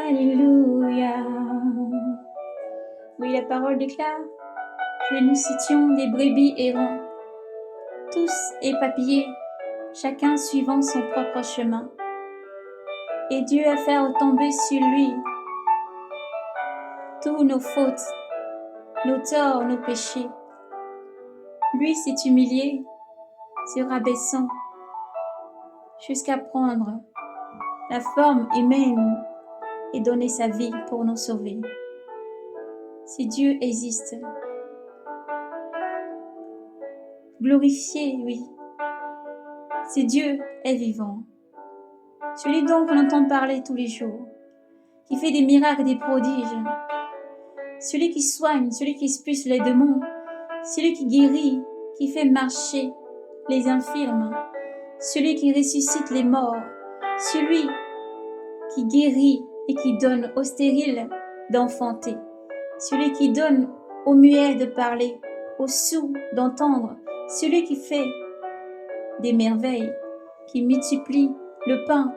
Alléluia. Oui, la parole déclare que nous étions des brebis errants, tous éparpillés, chacun suivant son propre chemin. Et Dieu a fait retomber sur lui tous nos fautes, nos torts, nos péchés. Lui s'est humilié, se rabaissant, jusqu'à prendre la forme humaine et donner sa vie pour nous sauver. Si Dieu existe, glorifié, oui. Si Dieu est vivant, celui dont on entend parler tous les jours, qui fait des miracles et des prodiges, celui qui soigne, celui qui expulse les démons, celui qui guérit, qui fait marcher les infirmes, celui qui ressuscite les morts, celui qui guérit et qui donne aux stériles d'enfanter, celui qui donne aux muets de parler, aux sourds d'entendre, celui qui fait des merveilles, qui multiplie le pain,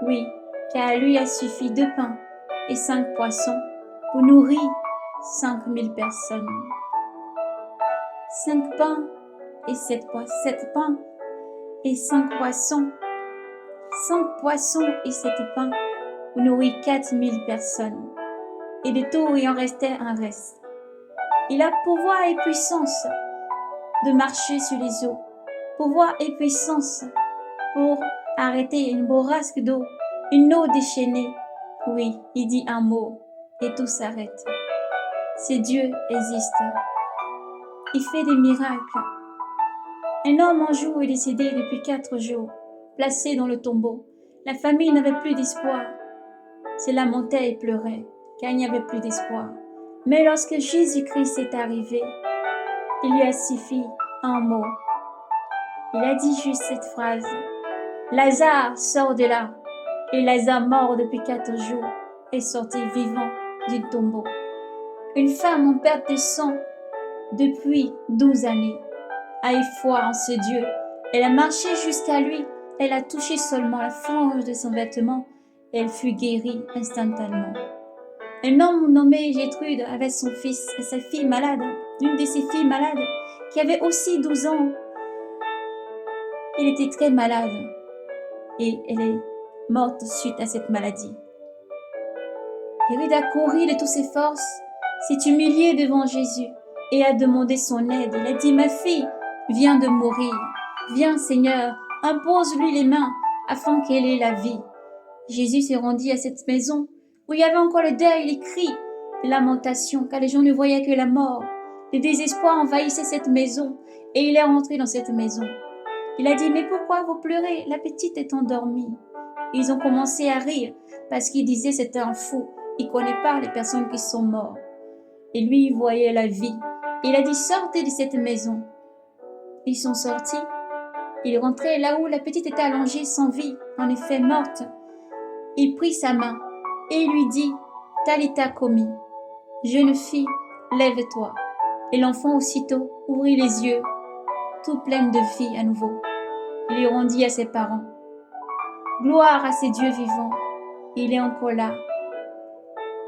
oui, car lui a suffi 2 pains et 5 poissons pour nourrir 5000 personnes. 5 pains et 7 pains et 5 poissons. 5 poissons et 7 pains pour nourrir 4000 personnes. Et de tout, il en restait un reste. Il a pouvoir et puissance de marcher sur les eaux. Pouvoir et puissance pour arrêter une bourrasque d'eau, une eau déchaînée. Oui, il dit un mot et tout s'arrête. Si Dieu existe, il fait des miracles. Un homme un jour est décédé depuis 4 jours, placé dans le tombeau. La famille n'avait plus d'espoir. Se lamentait et pleurait, car il n'y avait plus d'espoir. Mais lorsque Jésus-Christ est arrivé, il lui a suffi un mot. Il a dit juste cette phrase. Lazare, sort de là. Et Lazare, mort depuis 4 jours, est sorti vivant du tombeau. Une femme en perte de sang depuis 12 années a eu foi en ce Dieu. Elle a marché jusqu'à lui. Elle a touché seulement la frange de son vêtement. Elle fut guérie instantanément. Un homme nommé Gertrude avait son fils et sa fille malade, une de ses filles malades, qui avait aussi 12 ans. Il était très malade et elle est morte suite à cette maladie. Gertrude a couru de toutes ses forces, s'est humiliée devant Jésus et a demandé son aide. Il a dit, ma fille vient de mourir. Viens Seigneur, impose-lui les mains afin qu'elle ait la vie. Jésus s'est rendu à cette maison où il y avait encore le deuil, les cris, les lamentations, car les gens ne voyaient que la mort. Le désespoir envahissait cette maison et il est rentré dans cette maison. Il a dit, mais pourquoi vous pleurez? La petite est endormie. Ils ont commencé à rire parce qu'ils disaient c'était un fou. Il ne connaît pas les personnes qui sont mortes. Et lui, il voyait la vie. Il a dit, sortez de cette maison. Ils sont sortis. Il est rentré là où la petite était allongée sans vie, en effet morte. Il prit sa main et lui dit, Talita Komi, jeune fille, lève-toi. Et l'enfant aussitôt ouvrit les yeux, tout plein de vie à nouveau. Il les rendit à ses parents. Gloire à ces dieux vivants, il est encore là.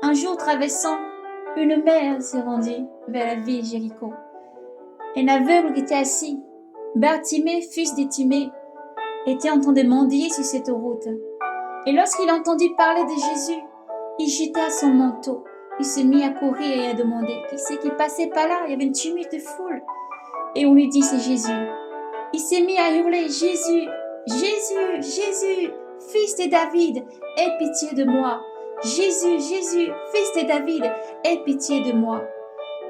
Un jour traversant, une mère s'est rendue vers la ville Jéricho. Un aveugle qui était assis, Bartimée, fils de Timée, était en train de mendier sur cette route. Et lorsqu'il entendit parler de Jésus, il jeta son manteau. Il se mit à courir et à demander qui c'est qui passait par là. Il y avait une tumulte de foule. Et on lui dit c'est Jésus. Il s'est mis à hurler Jésus, Jésus, Jésus, fils de David, aie pitié de moi. Jésus, Jésus, fils de David, aie pitié de moi.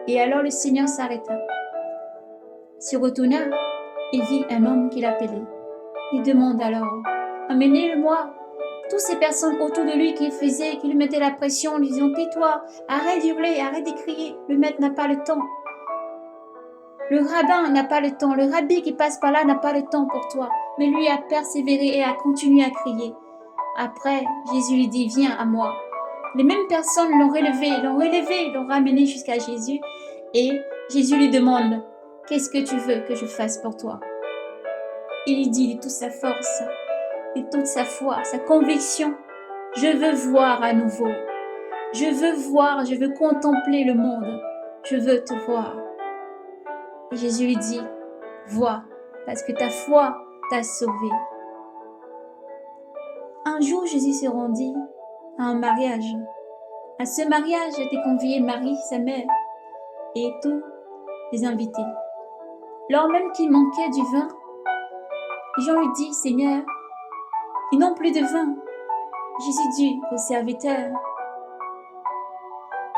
Et alors le Seigneur s'arrêta, se retourna et vit un homme qui l'appelait. Il demande alors, amenez-le-moi. Toutes ces personnes autour de lui qui lui mettaient la pression, lui disaient, tais-toi, arrête d'hurler, arrête de crier, le maître n'a pas le temps. Le rabbin n'a pas le temps, le rabbi qui passe par là n'a pas le temps pour toi. Mais lui a persévéré et a continué à crier. Après, Jésus lui dit, viens à moi. Les mêmes personnes l'ont l'ont ramené jusqu'à Jésus. Et Jésus lui demande, qu'est-ce que tu veux que je fasse pour toi? Il lui dit de toute sa force, de toute sa foi, sa conviction, je veux voir à nouveau. Je veux voir, je veux contempler le monde. Je veux te voir. Et Jésus lui dit, vois, parce que ta foi t'a sauvé. Un jour, Jésus se rendit à un mariage. À ce mariage étaient conviés Marie, sa mère, et tous les invités. Lors même qu'il manquait du vin, les gens lui disent, Seigneur, ils n'ont plus de vin. Jésus dit aux serviteurs,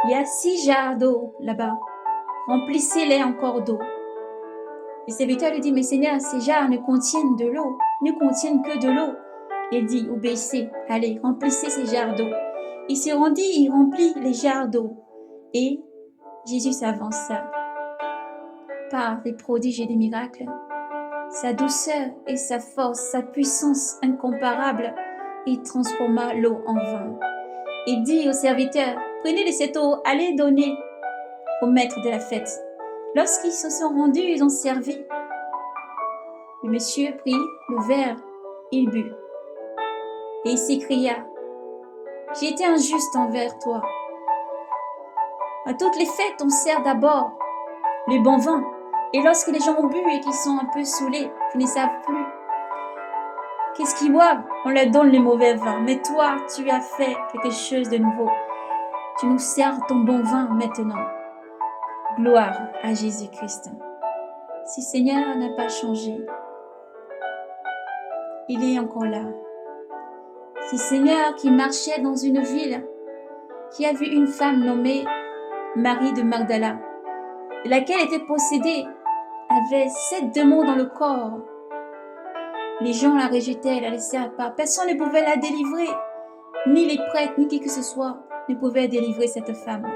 il y a 6 jarres d'eau là-bas, remplissez-les encore d'eau. Les serviteurs lui disent, mais Seigneur, ces jarres ne contiennent de l'eau, ne contiennent que de l'eau. Il dit, obéissez, allez, remplissez ces jarres d'eau. Il se rendit, il remplit les jarres d'eau. Et Jésus s'avança par des prodiges et des miracles. Sa douceur et sa force, sa puissance incomparable, il transforma l'eau en vin. Il dit aux serviteurs, prenez de cette eau, allez donner au maître de la fête. Lorsqu'ils se sont rendus, ils ont servi. Le monsieur prit le verre, il but. Et il s'écria, j'ai été injuste envers toi. À toutes les fêtes, on sert d'abord le bon vin. Et lorsque les gens ont bu et qu'ils sont un peu saoulés, qu'ils ne savent plus qu'est-ce qu'ils boivent, on leur donne le mauvais vin. Mais toi, tu as fait quelque chose de nouveau. Tu nous sers ton bon vin maintenant. Gloire à Jésus-Christ. Si Seigneur n'a pas changé, il est encore là. Si Seigneur qui marchait dans une ville, qui a vu une femme nommée Marie de Magdala, laquelle était possédée, avait 7 démons dans le corps. Les gens la rejetaient, la laissaient à part. Personne ne pouvait la délivrer. Ni les prêtres, ni qui que ce soit ne pouvaient délivrer cette femme.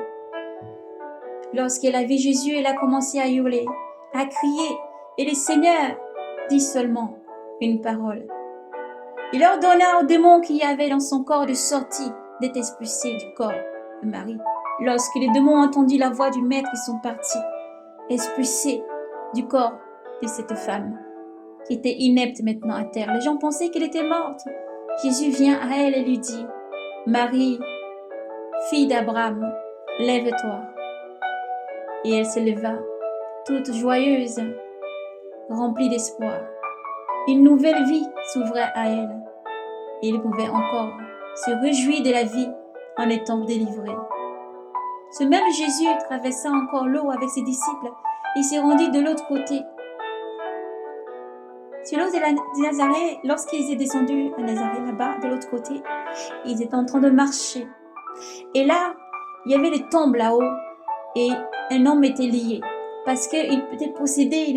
Lorsqu'elle a vu Jésus, elle a commencé à hurler, à crier. Et le Seigneur dit seulement une parole. Il ordonna aux démons qui y avait dans son corps de sortir, d'être expulsés du corps de Marie. Lorsque les démons ont entendu la voix du Maître, ils sont partis, expulsés du corps de cette femme, qui était inepte maintenant à terre. Les gens pensaient qu'elle était morte. Jésus vient à elle et lui dit, Marie, fille d'Abraham, lève-toi. Et elle se leva, toute joyeuse, remplie d'espoir. Une nouvelle vie s'ouvrait à elle. Et il pouvait encore se réjouir de la vie en étant délivré. Ce même Jésus traversa encore l'eau avec ses disciples. Il s'est rendu de l'autre côté. Sur l'eau de Nazareth, lorsqu'ils étaient descendus à Nazareth là-bas, de l'autre côté, ils étaient en train de marcher. Et là, il y avait des tombes là-haut et un homme était lié. Parce qu'il était possédé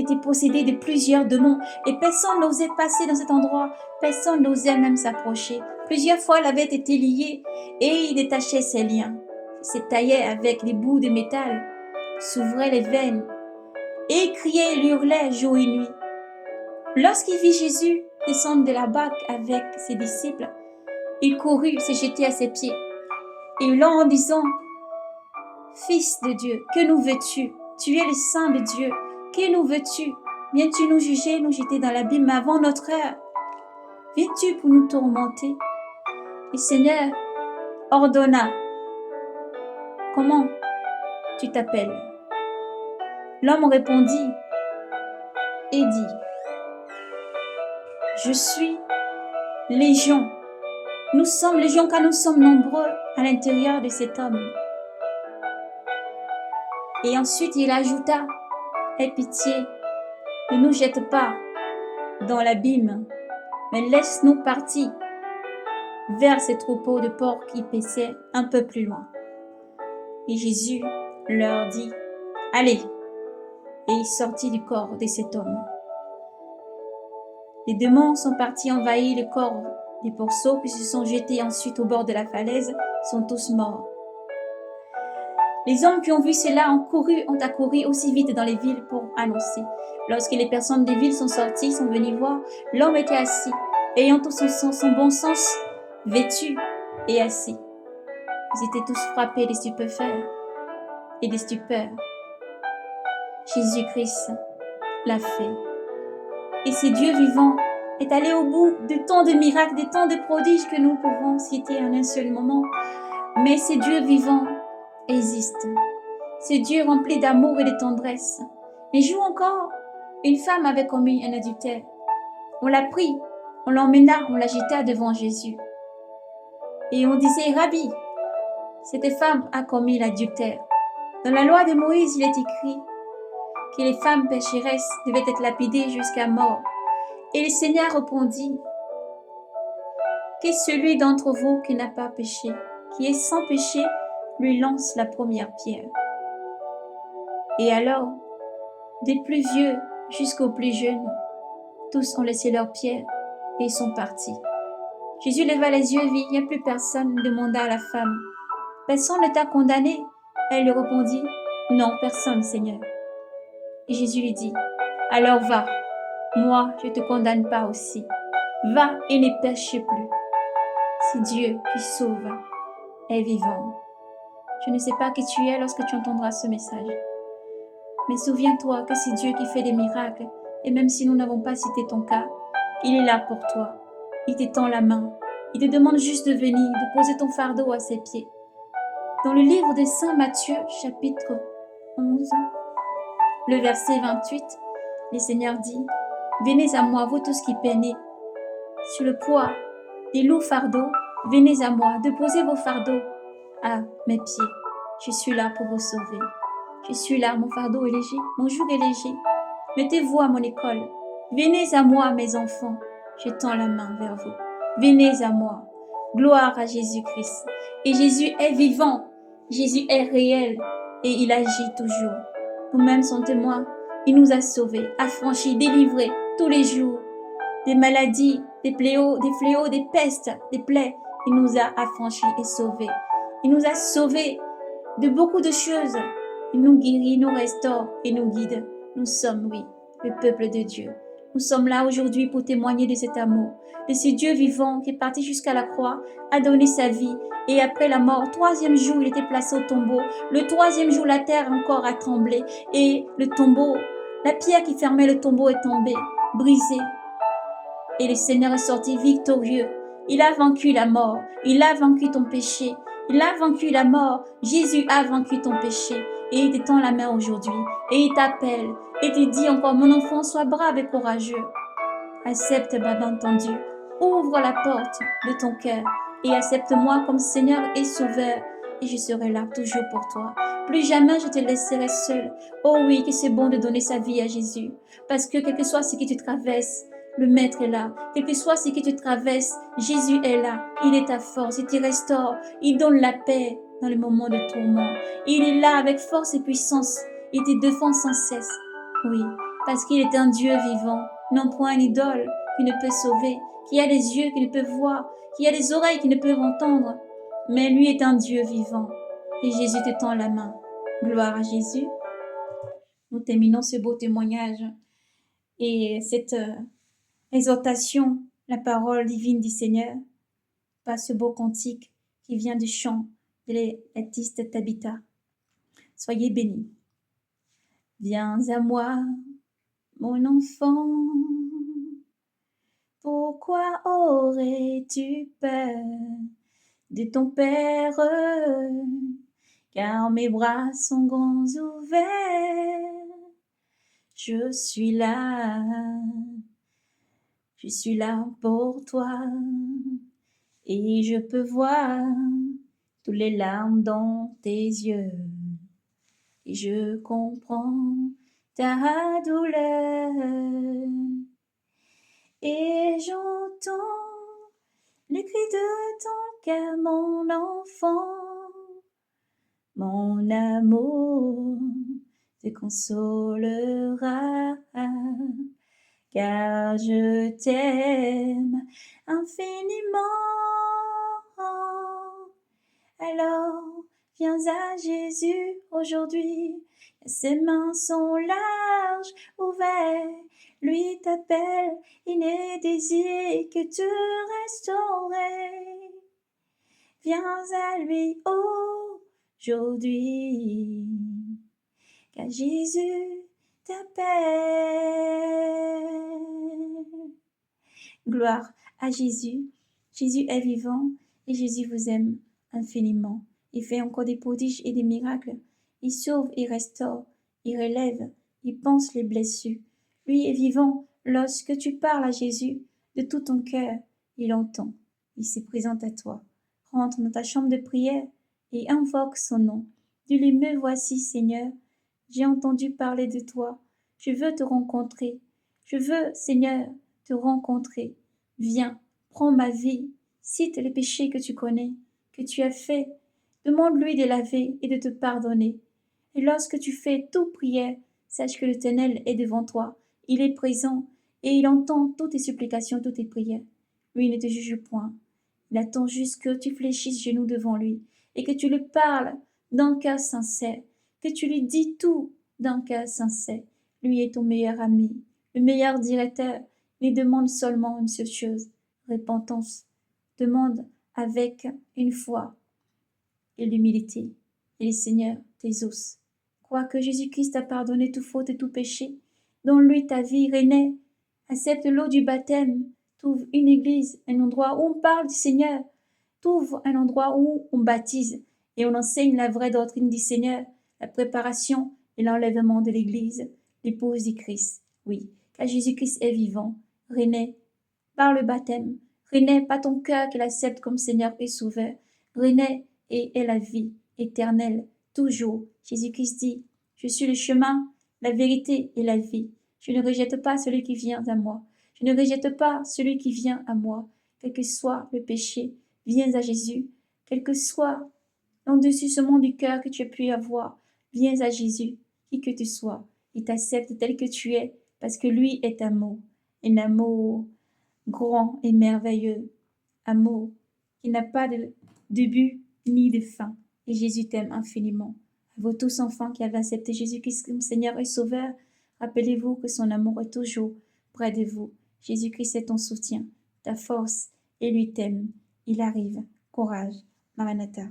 de plusieurs démons. Et personne n'osait passer dans cet endroit. Personne n'osait même s'approcher. Plusieurs fois, il avait été lié et il détachait ses liens. Il se taillait avec des bouts de métal, s'ouvrait les veines et il criait et hurlait jour et nuit. Lorsqu'il vit Jésus descendre de la barque avec ses disciples, il courut se jeter à ses pieds. Et là en disant, « Fils de Dieu, que nous veux-tu? Tu es le Saint de Dieu. Que nous veux-tu? Viens-tu nous juger, nous jeter dans l'abîme avant notre heure? Viens-tu pour nous tourmenter? » Et Seigneur ordonna, « Comment tu t'appelles? » L'homme répondit et dit, « Je suis Légion. Nous sommes Légion car nous sommes nombreux à l'intérieur de cet homme. » Et ensuite il ajouta, « Aie pitié, ne nous jette pas dans l'abîme, mais laisse-nous partir vers ces troupeaux de porcs qui paissaient un peu plus loin. » Et Jésus leur dit, « Allez !» Et il sortit du corps de cet homme. Les démons sont partis envahir le corps des pourceaux, puis se sont jetés ensuite au bord de la falaise, sont tous morts. Les hommes qui ont vu cela ont accouru aussi vite dans les villes pour annoncer. Lorsque les personnes des villes sont sorties, sont venues voir, l'homme était assis, ayant tout son bon sens, vêtu et assis. Ils étaient tous frappés des stupéfaits et des stupeurs. Jésus-Christ l'a fait. Et ce Dieu vivant est allé au bout de tant de miracles, de tant de prodiges que nous pouvons citer en un seul moment. Mais ce Dieu vivant existe. Ce Dieu rempli d'amour et de tendresse. Un jour encore, une femme avait commis un adultère. On l'a pris, on l'emmena, on l'agita devant Jésus. Et on disait, Rabbi, cette femme a commis l'adultère. Dans la loi de Moïse, il est écrit que les femmes pécheresses devaient être lapidées jusqu'à mort. Et le Seigneur répondit, que celui d'entre vous qui n'a pas péché, qui est sans péché, lui lance la première pierre. Et alors, des plus vieux jusqu'aux plus jeunes, tous ont laissé leurs pierres et sont partis. Jésus leva les yeux, vit, il n'y a plus personne, demanda à la femme, personne ne t'a condamné? Elle lui répondit, non, personne, Seigneur. Et Jésus lui dit, alors va, moi je ne te condamne pas aussi. Va et ne pêche plus. Si Dieu qui sauve est vivant. Je ne sais pas qui tu es lorsque tu entendras ce message. Mais souviens-toi que c'est Dieu qui fait des miracles. Et même si nous n'avons pas cité ton cas, il est là pour toi. Il t'étend la main. Il te demande juste de venir, de poser ton fardeau à ses pieds. Dans le livre de Saint Matthieu, chapitre 11, le verset 28, le Seigneur dit, « Venez à moi, vous tous qui peinez, sur le poids des lourds fardeaux, venez à moi, déposez vos fardeaux à mes pieds. Je suis là pour vous sauver. Je suis là, mon fardeau est léger, mon joug est léger. Mettez-vous à mon école. Venez à moi, mes enfants. Je tends la main vers vous. Venez à moi. Gloire à Jésus-Christ. Et Jésus est vivant. Jésus est réel et il agit toujours. Nous-mêmes sommes témoins. Il nous a sauvés, affranchis, délivrés tous les jours. Des maladies, des fléaux, des pestes, des plaies. Il nous a affranchis et sauvés. Il nous a sauvés de beaucoup de choses. Il nous guérit, nous restaure et nous guide. Nous sommes, oui, le peuple de Dieu. Nous sommes là aujourd'hui pour témoigner de cet amour, de ce Dieu vivant qui est parti jusqu'à la croix, a donné sa vie et après la mort, troisième jour, il était placé au tombeau. Le troisième jour, la terre encore a tremblé et le tombeau, la pierre qui fermait le tombeau est tombée, brisée. Et le Seigneur est sorti victorieux. Il a vaincu la mort. Il a vaincu ton péché. Il a vaincu la mort. Jésus a vaincu ton péché. Et il t'étend la main aujourd'hui. Et il t'appelle. Et te dit encore, mon enfant, sois brave et courageux. Accepte, ma entendu. Ouvre la porte de ton cœur. Et accepte-moi comme Seigneur et Sauveur. Et je serai là toujours pour toi. Plus jamais je te laisserai seul. Oh oui, que c'est bon de donner sa vie à Jésus. Parce que quel que soit ce que tu traverses, le Maître est là. Quel que soit ce que tu traverses, Jésus est là. Il est ta force, il te restaure. Il donne la paix dans les moments de tourment. Il est là avec force et puissance. Il te défend sans cesse. Oui, parce qu'il est un Dieu vivant, non point une idole qui ne peut sauver, qui a des yeux qui ne peuvent voir, qui a des oreilles qui ne peuvent entendre. Mais lui est un Dieu vivant. Et Jésus te tend la main. Gloire à Jésus. Nous terminons ce beau témoignage et cette exhortation, la parole divine du Seigneur, par ce beau cantique qui vient du chant de l'artiste Tabitha. Soyez bénis. Viens à moi, mon enfant, pourquoi aurais-tu peur de ton Père? Car mes bras sont grands ouverts, je suis là pour toi, et je peux voir toutes les larmes dans tes yeux, et je comprends ta douleur, et j'entends les cris de ton cœur, mon enfant, mon amour te consolera, car je t'aime infiniment. Alors, viens à Jésus aujourd'hui, ses mains sont larges, ouvertes, lui t'appelle, il ne désire que te restaurer. Viens à lui aujourd'hui, car Jésus t'appelle. Gloire à Jésus. Jésus est vivant et Jésus vous aime infiniment. Il fait encore des prodiges et des miracles. Il sauve, il restaure, il relève, il pense les blessures. Lui est vivant. Lorsque tu parles à Jésus de tout ton cœur, il entend. Il se présente à toi. Rentre dans ta chambre de prière et invoque son nom. Dis-lui, me voici, Seigneur. J'ai entendu parler de toi. Je veux te rencontrer. Je veux, Seigneur, te rencontrer. Viens, prends ma vie. Cite les péchés que tu connais, que tu as faits. Demande-lui de laver et de te pardonner. Et lorsque tu fais toute prière, sache que l'Éternel est devant toi. Il est présent et il entend toutes tes supplications, toutes tes prières. Lui ne te juge point. Il attend juste que tu fléchisses genoux devant lui et que tu lui parles d'un cœur sincère, que tu lui dis tout d'un cœur sincère. Lui est ton meilleur ami, le meilleur directeur. Il demande seulement une seule chose, repentance. Demande avec une foi et l'humilité. Et le Seigneur t'exauce. Crois que Jésus-Christ t'a pardonné toute faute et tout péché. Donne-lui ta vie renaît. Accepte l'eau du baptême. Trouve une église, un endroit où on parle du Seigneur. Trouve un endroit où on baptise et on enseigne la vraie doctrine du Seigneur, la préparation et l'enlèvement de l'église, l'épouse du Christ. Oui, car Jésus-Christ est vivant. Renaît par le baptême. Renaît par ton cœur qu'il accepte comme Seigneur et Sauveur. Renaît et est la vie éternelle, toujours. Jésus-Christ dit, je suis le chemin, la vérité et la vie. Je ne rejette pas celui qui vient à moi. Je ne rejette pas celui qui vient à moi. Quel que soit le péché, viens à Jésus. Quel que soit l'endurcissement du cœur que tu as pu avoir, viens à Jésus, qui que tu sois. Il t'accepte tel que tu es, parce que lui est amour. Un amour grand et merveilleux. Amour qui n'a pas de début ni de fin. Et Jésus t'aime infiniment. À vous tous enfants qui avez accepté Jésus-Christ comme Seigneur et Sauveur, rappelez-vous que son amour est toujours près de vous. Jésus-Christ est ton soutien, ta force, et lui t'aime. Il arrive. Courage. Maranatha.